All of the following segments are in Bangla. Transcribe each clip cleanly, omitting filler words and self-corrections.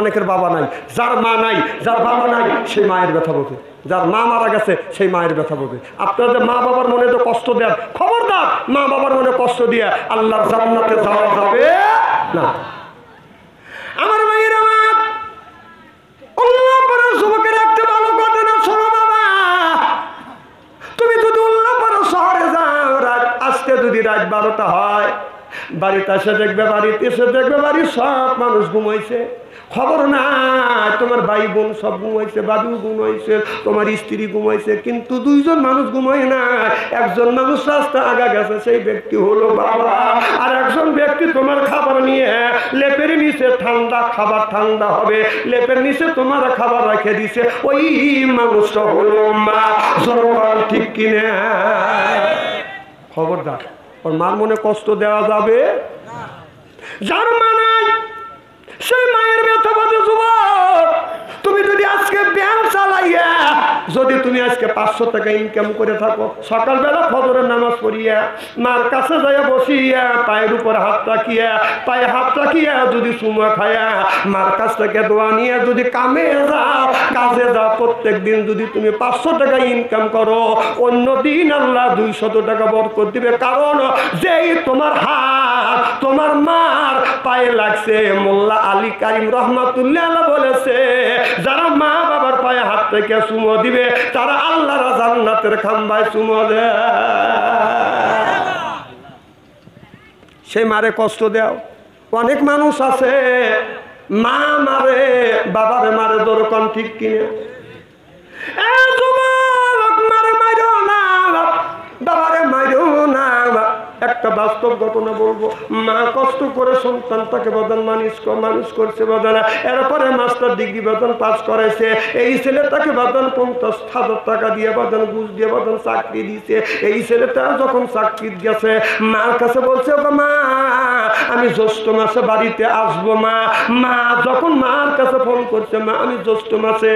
অনেকের বাবা নাই, যার মা নাই, যার বাবা নাই, সেই মায়ের ব্যথা বোঝে। যার মা মারা গেছে সেই মায়ের ব্যথা বোঝে। আপনাদের মা বাবার মনে তো কষ্ট দেন, খবরদার মা বাবার মনে কষ্ট দিয়ে আল্লাহর জান্নাতে যাওয়া যাবে না। আমার মায়ের আমার উল্লাহপুরের যুবকের একটা ভালো ঘটনা শোনো বাবা। তুমি যদি উল্লাহপুর শহরে যাও, আজকে যদি রাত 12টা হয়, বাড়িতে এসে দেখবে, বাড়ির সব মানুষ ঘুমাইছে, খবর নাই। তোমার ভাই বোন সব ঘুমাইছে, বাবু ঘুমাইছে, তোমার স্ত্রী ঘুমাইছে, কিন্তু দুইজন মানুষ ঘুমায় না। একজন মানুষ রাস্তা আগা গেছে, সেই ব্যক্তি হলো বাবা। আর একজন ব্যক্তি তোমার খাবার নিয়ে লেপের নিচে ঠান্ডা খাবার, ঠান্ডা হবে, লেপের নিচে তোমার খাবার রেখে দিছে, ওই মানুষটা হলো মা। জনগণ ঠিক কিনে? খবরদার ওর মার মনে কষ্ট দেওয়া যাবে না। যার মা নাই সেই মায়ের ব্যথা বোঝে। যুবক, তুমি যদি আজকে ব্যাংক চালাইয়া যদি তুমি আজকে 500 টাকা ইনকাম করে থাকো, সকালবেলা ফজরের নামাজ পড়িয়া মার কাছে যাইয়া বসিয়া পায়ের উপর হাত রাখিয়া, পায়ে হাত রাখিয়া যদি চুমা খায়া মার কাছ থেকে দোয়া নিয়ে যদি কাজে যাও, প্রত্যেক দিন যদি তুমি 500 টাকা ইনকাম করো, অন্য দিন আল্লাহ 200 টাকা বরকত দিবে। কারণ যেই তোমার হাত তোমার মার পায়ে লাগছে, মোল্লা আলী কারিম রহমাতুল্লাহ বলেছে, যারা মা বাবার পায়ে হাত থেকে চুমো দিবে তারা আল্লাহর জান্নাতের খাম্বায় চুমো দেয়। সেই মারে কষ্ট দাও। অনেক মানুষ আছে মা মারে বাবারে মারে, দরকার ঠিক কিনে? মারে মারো না, বাবারে মারো না। একটা বাস্তব ঘটনা বলবো। মা কষ্ট করে সন্তানটাকে মানুষ করছে বাদানা, এরপরে মাস্টার ডিগ্রি পাস করাইছে। এই ছেলেটাকে 50,000 টাকা দিয়ে ঘুষ দিয়ে চাকরি দিছে। এই ছেলেটা যখন চাকরি গেছে, মার কাছে বলছে, মা আমি জ্যৈষ্ঠ মাসে বাড়িতে আসবো। মা যখন মার কাছে ফোন করছে, মা আমি জ্যৈষ্ঠ মাসে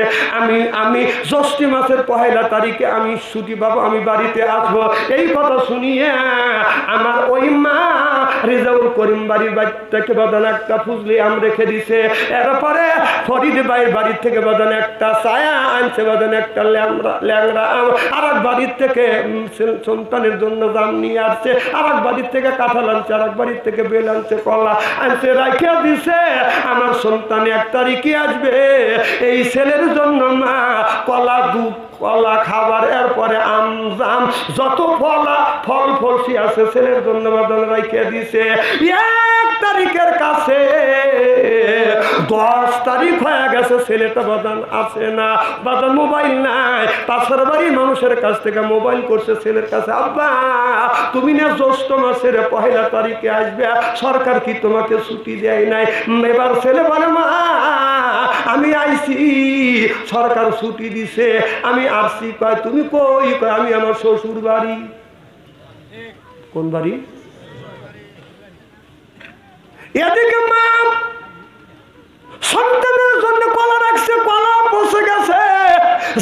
আমি জ্যৈষ্ঠ মাসের 1 তারিখে আমি ছুটি পাবো, আমি বাড়িতে আসবো। এই কথা শুনিয়ে আমার ওই মা রেজাউল করিম বাড়ির থেকে একটা ফুজলি আম রেখে দিছে। এরপরে ফরিদ ভাইয়ের বাড়ির থেকে একটা ছায়া আনছে, একটা ল্যাংড়া আম। আর এক বাড়ির থেকে সন্তানের জন্য জাম নিয়ে আসছে, আর এক বাড়ির থেকে কাঁঠাল আনছে, আর এক বাড়ির থেকে বেল আনছে, কলা আনছে, রাখিয়া দিছে। আমার সন্তান 1 তারিখে আসবে, এই ছেলের জন্য মা কলা, দুধ, কলা খাবার, এরপরে আম জাম যত ফল ফলসি আছে ছেলের জন্য বাদান রাখিয়া দিছে। 1 তারিখের কাছে 10 তারিখ হয়ে গেছে, ছেলেটা বাদান আছে না, বাদান মোবাইল নাই। পাশের বাড়ির মানুষের কাছ থেকে মোবাইল করছে ছেলের কাছে, আব্বা তুমি না জ্যৈষ্ঠ মাসের 1 তারিখে আসবে, সরকার কি তোমাকে ছুটি দেয় নাই? এবার ছেলে বলে, মা আমি আইছি, সরকার ছুটি দিছে, আমি আসছি। কয় তুমি কই? কয় আমি আমার শ্বশুর বাড়ি। কোন বাড়ি? এদিকে মা সন্তানের জন্য কলা রাখছে, কলা পচে গেছে,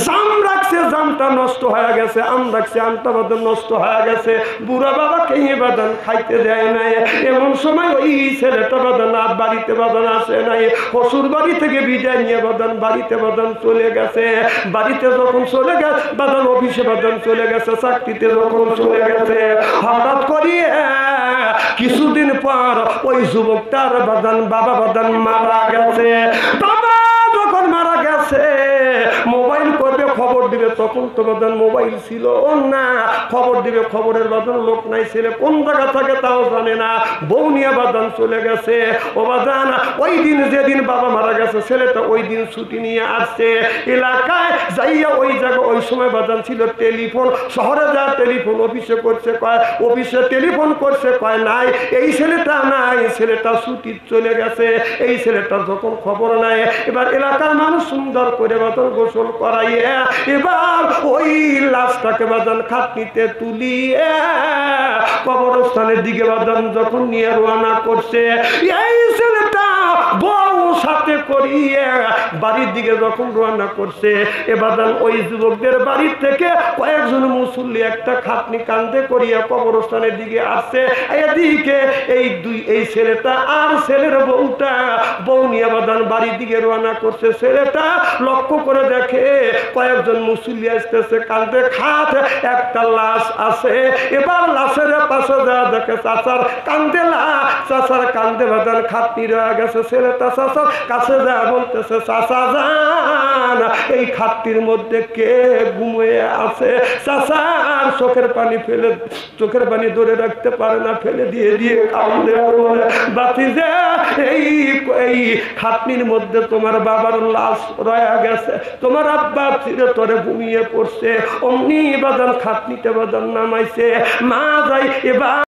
জাম রাখছে, জামটা নষ্ট হয়ে গেছে, আম রাখছে, আমটা বাদান নষ্ট হয়ে গেছে। বুড়া বাবা খেয়ে বাদান খাইতে দেয় নাই। এমন সময় ওই ছেলেটা বাদান আর বাড়িতে বাদান আসে নাই, শ্বশুর বাড়ি থেকে বিদায় নিয়ে বাদান বাড়িতে বাদান চলে গেছে। বাড়িতে যখন চলে গেছে বাদান, অফিসে বাদান চলে গেছে, চাকরিতে যখন চলে গেছে, হঠাৎ করিয়ে কিছুদিন পর ওই যুবকটার বাদান বাবা বাদান মারা গেছে। বাবা যখন মারা গেছে, মোবাইল করবে, খবর দিবে, তখন তো বাদান মোবাইল ছিল না, খবর দিবে, খবরের বাদান লোক নাই, ছেলে কোন জায়গা থাকে তাও জানে না, বউ নিয়ে বাদান চলে গেছে। ও বাদান ওই দিন যেদিন বাবা মারা গেছে, ছেলেটা ওই দিন ছুটি নিয়ে আসছে এলাকায় যাইয়া, ওই জায়গা ওই সময় বাদান ছিল টেলিফোন, শহরে যা টেলিফোন, অফিসে করছে, কয় অফিসে টেলিফোন করছে, কয় নাই, এই ছেলেটা নাই, ছেলেটা ছুটি চলে গেছে। এই ছেলেটা যখন খবর নাই, এবার এলাকার মানুষ সুন্দর করে বাদান গোসল করাইয়ে এবার ওই লাশটাকে বাদান খাটনিতে তুলিয়ে কবরস্থানের দিকে বাদান যখন নিয়ে রওনা করছে, এই ছেলেটা বউ সাথে করিয়ে বাড়ির দিকে যখন রওনা করছে, এবার ওই যুবকদের বাড়ির থেকে কয়েকজন মুসল্লি একটা খাটনি কাঁধে করিয়া কবরস্থানের দিকে আসছে। এদিকে এই ছেলেটা আর ছেলের বউটা, বউ নিয়ে বাদান বাড়ির দিকে রওনা করছে। ছেলেটা লক্ষ্য করে দেখে কয়েকজন মুসল্লি আসতেছে, কাঁধে খাট, একটা লাশ আছে। এবার লাশের পাশে যা দেখে চাচার কান্দে চাচার কান্দে বাদান খাটনি রয়ে গেছে। ছেলেটা চাচার কাছে যা বলতেছে, চাচা যান, এই খাটটির মধ্যে কে ঘুমিয়ে আছে? চাচা আর চোখের পানি ধরে রাখতে পারে না, ফেলে দিয়ে কান্দে বাতিজা, এই খাটনির মধ্যে তোমার বাবার লাশ রয়ে গেছে, তোমার আব্বা চিরে তরে ঘুমিয়ে পড়ছে। অমনি বাদান খাটনিতে বাদান নামাইছে। মা যাই এবার